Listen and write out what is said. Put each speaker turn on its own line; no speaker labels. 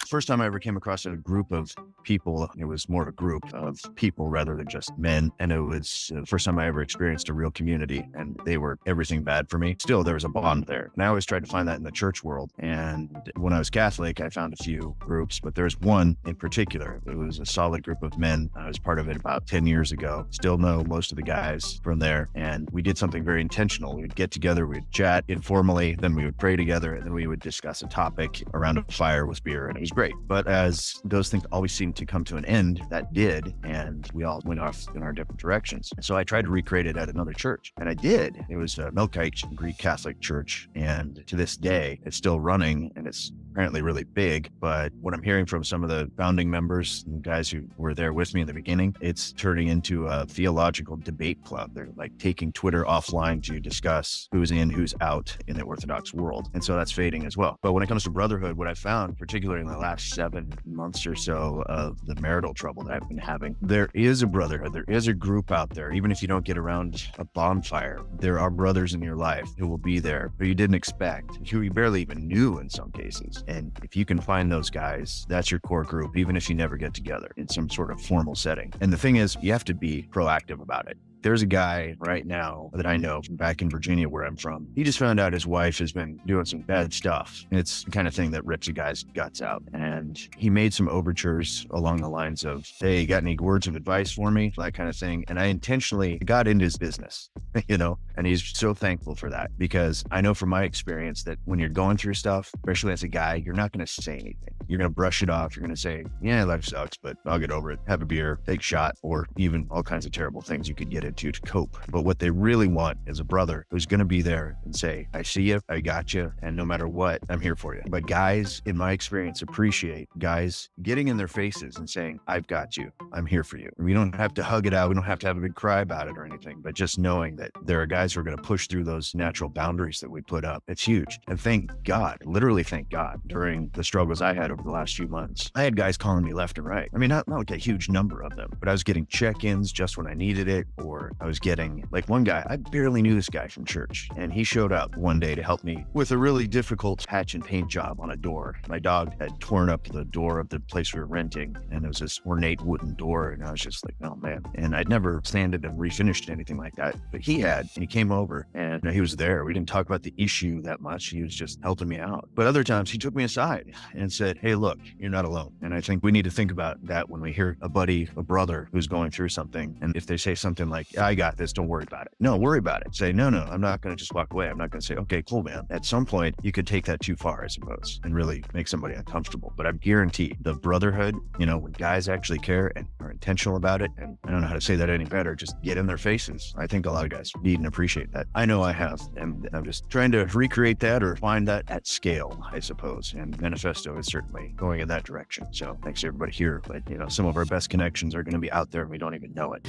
First time I ever came across a group of people, it was more of a group of people rather than just men. And it was the first time I ever experienced a real community, and they were everything bad for me. Still, there was a bond there. And I always tried to find that in the church world. And when I was Catholic, I found a few groups, but there's one in particular. It was a solid group of men. I was part of it about 10 years ago. Still know most of the guys from there. And we did something very intentional. We'd get together, we'd chat informally, then we would pray together, and then we would discuss a topic around a fire with beer, and it was great. But as those things always seemed to come to an end, that did, and we all went off in our different directions. So I tried to recreate it at another church, and I did. It was a Melkite Greek Catholic church, and to this day, it's still running, and it's apparently really big. But what I'm hearing from some of the founding members and guys who were there with me in the beginning, it's turning into a theological debate club. They're like taking Twitter offline to discuss who's in, who's out in the Orthodox world. And so that's fading as well. But when it comes to brotherhood, what I found, particularly in the last 7 months or so of the marital trouble that I've been having, there is a brotherhood. There is a group out there. Even if you don't get around a bonfire, there are brothers in your life who will be there, who you didn't expect, who you barely even knew in some cases. And if you can find those guys, that's your core group, even if you never get together in some sort of formal setting. And the thing is, you have to be proactive about it. There's a guy right now that I know from back in Virginia, where I'm from. He just found out his wife has been doing some bad stuff. It's the kind of thing that rips a guy's guts out. And he made some overtures along the lines of, hey, you got any words of advice for me? That kind of thing. And I intentionally got into his business, and he's so thankful for that, because I know from my experience that when you're going through stuff, especially as a guy, you're not going to say anything. You're going to brush it off. You're going to say, yeah, life sucks, but I'll get over it. Have a beer, take a shot, or even all kinds of terrible things you could get into to cope. But what they really want is a brother who's going to be there and say, I see you, I got you, and no matter what, I'm here for you. But guys, in my experience, appreciate guys getting in their faces and saying, I've got you, I'm here for you. We don't have to hug it out. We don't have to have a big cry about it or anything, but just knowing that there are guys who are going to push through those natural boundaries that we put up. It's huge. And thank God, literally thank God, during the struggles I had over the last few months, I had guys calling me left and right. I mean, not like a huge number of them, but I was getting check-ins just when I needed it, or I was getting, like one guy, I barely knew this guy from church, and he showed up one day to help me with a really difficult patch and paint job on a door. My dog had torn up the door of the place we were renting, and it was this ornate wooden door, and I was just like, oh man. And I'd never sanded and refinished anything like that, but he had, and he came over, and he was there. We didn't talk about the issue that much. He was just helping me out. But other times he took me aside and said, hey, look, you're not alone. And I think we need to think about that when we hear a buddy, a brother who's going through something. And if they say something like, I got this, don't worry about it. No, worry about it. Say, no, I'm not going to just walk away. I'm not going to say, okay, cool, man. At some point, you could take that too far, I suppose, and really make somebody uncomfortable. But I'm guaranteed the brotherhood, when guys actually care and are intentional about it, and I don't know how to say that any better, just get in their faces. I think a lot of guys need and appreciate that. I know I have, and I'm just trying to recreate that or find that at scale, I suppose. And Maniphesto is certainly going in that direction. So thanks to everybody here. But, some of our best connections are going to be out there and we don't even know it.